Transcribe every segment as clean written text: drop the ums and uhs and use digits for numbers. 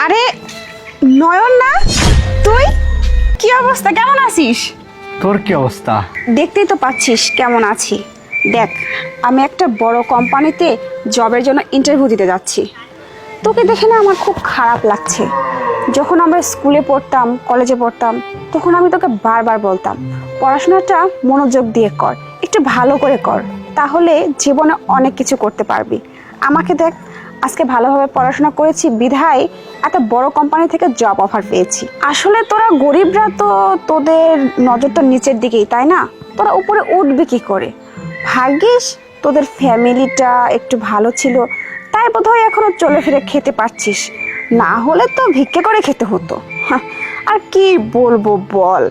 আরে নয়ন না, তুই কি অবস্থা, কেমন আছিস? তোর কি অবস্থা? দেখতেই তো পাচ্ছিস কেমন আছি। দেখ, আমি একটা বড় কোম্পানিতে জবের জন্য ইন্টারভিউ দিতে যাচ্ছি। তোকে দেখে না আমার খুব খারাপ লাগছে। যখন আমরা স্কুলে পড়তাম, কলেজে পড়তাম, তখন আমি তোকে বারবার বলতাম পড়াশোনাটা মনোযোগ দিয়ে কর, একটু ভালো করে কর, তাহলে জীবনে অনেক কিছু করতে পারবি। আমাকে দেখ, আজকে ভালোভাবে পড়াশোনা করেছি বিধায় একটা বড় কোম্পানি থেকে জব অফার পেয়েছি। আসলে তোরা গরিবরা তো তোদের নজরটা নিচের দিকেই, তাই না? তোরা উপরে উঠবে কি করে? ভাগ্যিস তোদের ফ্যামিলিটা একটু ভালো ছিল, তাই বোধহয় এখনো চলে ফিরে খেতে পারছিস, না হলে তো ভিক্ষে করে খেতে হতো। আর কি বলবো বল,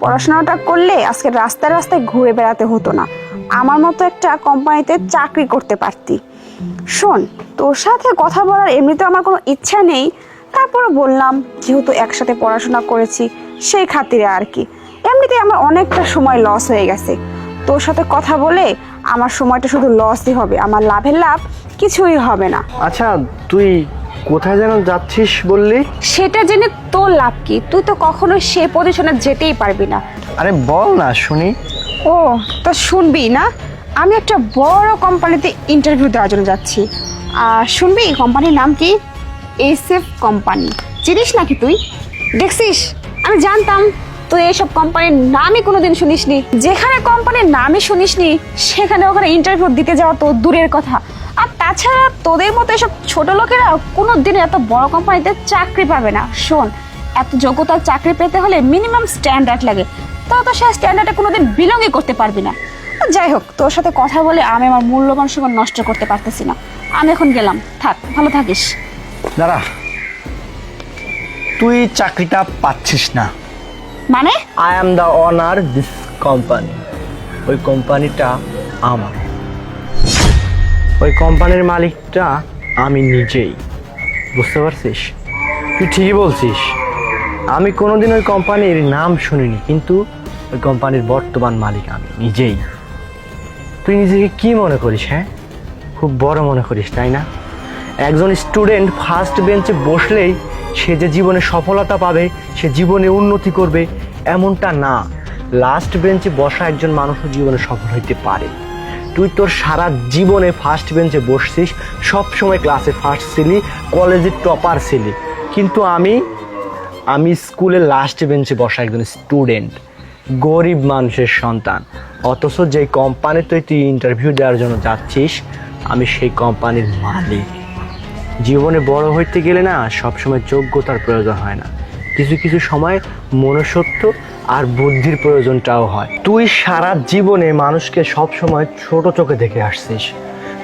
পড়াশোনাটা করলে আজকে রাস্তায় রাস্তায় ঘুরে বেড়াতে হতো না, আমার মতো একটা কোম্পানিতে চাকরি করতে পারতি। শোন, তোর সাথে কথা বলার এমনিতে আমার কোনো ইচ্ছা নেই, তারপরে বললাম যেহেতু একসাথে পড়াশোনা করেছি সেই খাতিরে আর কি। এমনিতে আমার অনেকটা সময় লস হয়ে গেছে, তোর সাথে কথা বলে আমার সময়টা শুধু লসই হবে, আমার লাভের লাভ কিছুই হবে না। আচ্ছা, তুই কোথায় যেন যাচ্ছিস বললি? সেটা জেনে তোর লাভ কি? তুই তো কখনো সে পজিশনে যেতেই পারবি না। আরে বল না শুনি। ও, তা শুনবি না? আমি একটা বড় কোম্পানিতে ইন্টারভিউ দেওয়ার জন্য যাচ্ছি। আর শুনবি কোম্পানির নাম কি? SF company. চিনিস নাকি তুই? দেখছিস, আমি জানতাম তুই এইসব কোম্পানির নামই কোনোদিন শুনিসনি। যেখানে কোম্পানির নামই শুনিসনি সেখানে ওখানে ইন্টারভিউ দিতে যাওয়া তো দূরের কথা। আর তাছাড়া তোদের মতো এসব ছোট লোকেরা কোনোদিন এত বড় কোম্পানিতে চাকরি পাবে না। শোন, এত যোগ্যতার চাকরি পেতে হলে মিনিমাম স্ট্যান্ডার্ড লাগে, তাও তো সেই স্ট্যান্ডার্ডে কোনোদিন বিলংই করতে পারবি না। যাই হোক, তোর সাথে কথা বলে আমি আমার মূল্যবান সময় নষ্ট করতে পারতেছি না। আমি এখন গেলাম, থাক, ভালো থাকিস। দাঁড়া, তুই চাকরিটা পাচ্ছিস না মানে? I am the owner this company. ওই কোম্পানিটা আমার, ওই কোম্পানির মালিকটা আমি নিজেই। বুঝতে পারছিস? তুই ঠিকই বলছিস, আমি কোনোদিন ওই কোম্পানির নাম শুনিনি, কিন্তু ওই কোম্পানির বর্তমান মালিক আমি নিজেই। তুই নিজেকে কি মনে করিস? হ্যাঁ, খুব বড় মনে করিস, তাই না? একজন স্টুডেন্ট ফার্স্ট বেঞ্চে বসলেই সে যে জীবনে সফলতা পাবে, সে জীবনে উন্নতি করবে এমনটা না। লাস্ট বেঞ্চে বসা একজন মানুষও জীবনে সফল হইতে পারে। তুই তোর সারা জীবনে ফার্স্ট বেঞ্চে বসছিস, সবসময় ক্লাসে ফার্স্ট ছিলি, কলেজে টপার ছিলি, কিন্তু আমি স্কুলে লাস্ট বেঞ্চে বসা একজন স্টুডেন্ট, গরিব মানুষের সন্তান। অথচ যেই কোম্পানিতে তুই ইন্টারভিউ দেওয়ার জন্য যাচ্ছিস, আমি সেই কোম্পানির মালিক। জীবনে বড় হইতে গেলে না সবসময় যোগ্যতার প্রয়োজন হয় না, কিছু কিছু সময় মনুষ্যত্ব আর বুদ্ধির প্রয়োজনটাও হয়। তুই সারা জীবনে মানুষকে সবসময় ছোট চোখে দেখে আসছিস।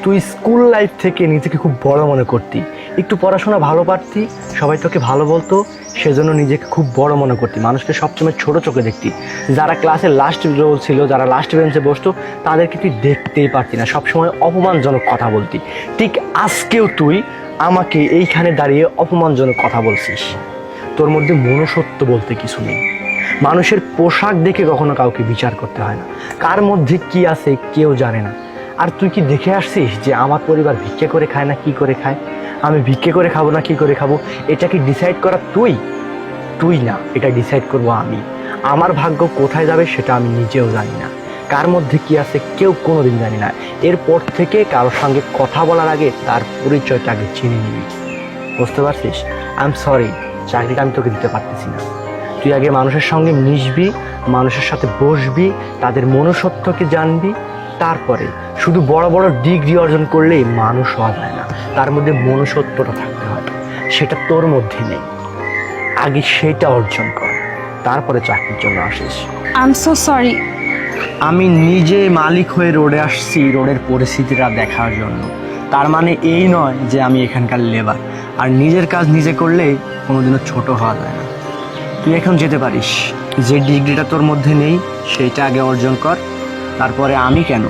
তুই স্কুল লাইফ থেকে নিজেকে খুব বড় মনে করতি, একটু পড়াশোনা ভালো পারতি, সবাই তোকে ভালো বলতো, সেজন্য নিজেকে খুব বড় মনে করতি, মানুষকে সবসময় ছোট চোখে দেখতি। যারা ক্লাসের লাস্ট রোল ছিল, যারা লাস্ট বেঞ্চে বসতো, তাদেরকে তুই দেখতেই পারতি না, সবসময় অপমানজনক কথা বলতি। ঠিক আজকেও তুই আমাকে এইখানে দাঁড়িয়ে অপমানজনক কথা বলছিস। তোর মধ্যে মনুষ্যত্ব বলতে কিছু নেই। মানুষের পোশাক দেখে কখনো কাউকে বিচার করতে হয় না, কার মধ্যে কি আছে কেউ জানে না। আর তুই কি দেখে আসছিস যে আমার পরিবার ভিক্ষে করে খায় না কি করে খায়? আমি ভিক্ষে করে খাবো না কি করে খাবো, এটা কি ডিসাইড করা তুই না, এটা ডিসাইড করবো আমি। আমার ভাগ্য কোথায় যাবে সেটা আমি নিজেও জানি না, কার মধ্যে কি আছে কেউ কোনোদিন জানি না। এরপর থেকে কারোর সঙ্গে কথা বলার আগে তার পরিচয়টা আগে চিনে নিবি। বুঝতে পারছিস? আই এম সরি, চাকরিটা আমি তোকে দিতে পারতেছি না। তুই আগে মানুষের সঙ্গে মিশবি, মানুষের সাথে বসবি, তাদের মনুষ্যত্বকে জানবি, তারপরে শুধু বড় বড় ডিগ্রি অর্জন করলেই মানুষ হওয়া যায় না, তার মধ্যে মনুষ্যত্বটা থাকতে হয়। সেটা তোর মধ্যে নেই, আগে সেটা অর্জন কর, তারপরে চাকরির জন্য আসিস। I am so sorry. আমি নিজে মালিক হয়ে রোডে আসছি রোডের পরিস্থিতিটা দেখার জন্য, তার মানে এই নয় যে আমি এখানকার লেবার। আর নিজের কাজ নিজে করলে কোনোদিনও ছোট হওয়া যায় না। তুই এখন যেতে পারিস, যে ডিগ্রিটা তোর মধ্যে নেই সেইটা আগে অর্জন কর, তারপরে আমি কেন,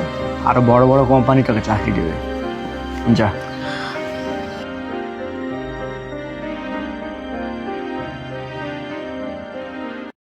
আরো বড় বড় কোম্পানি তোকে চাকরি দেবে। যা।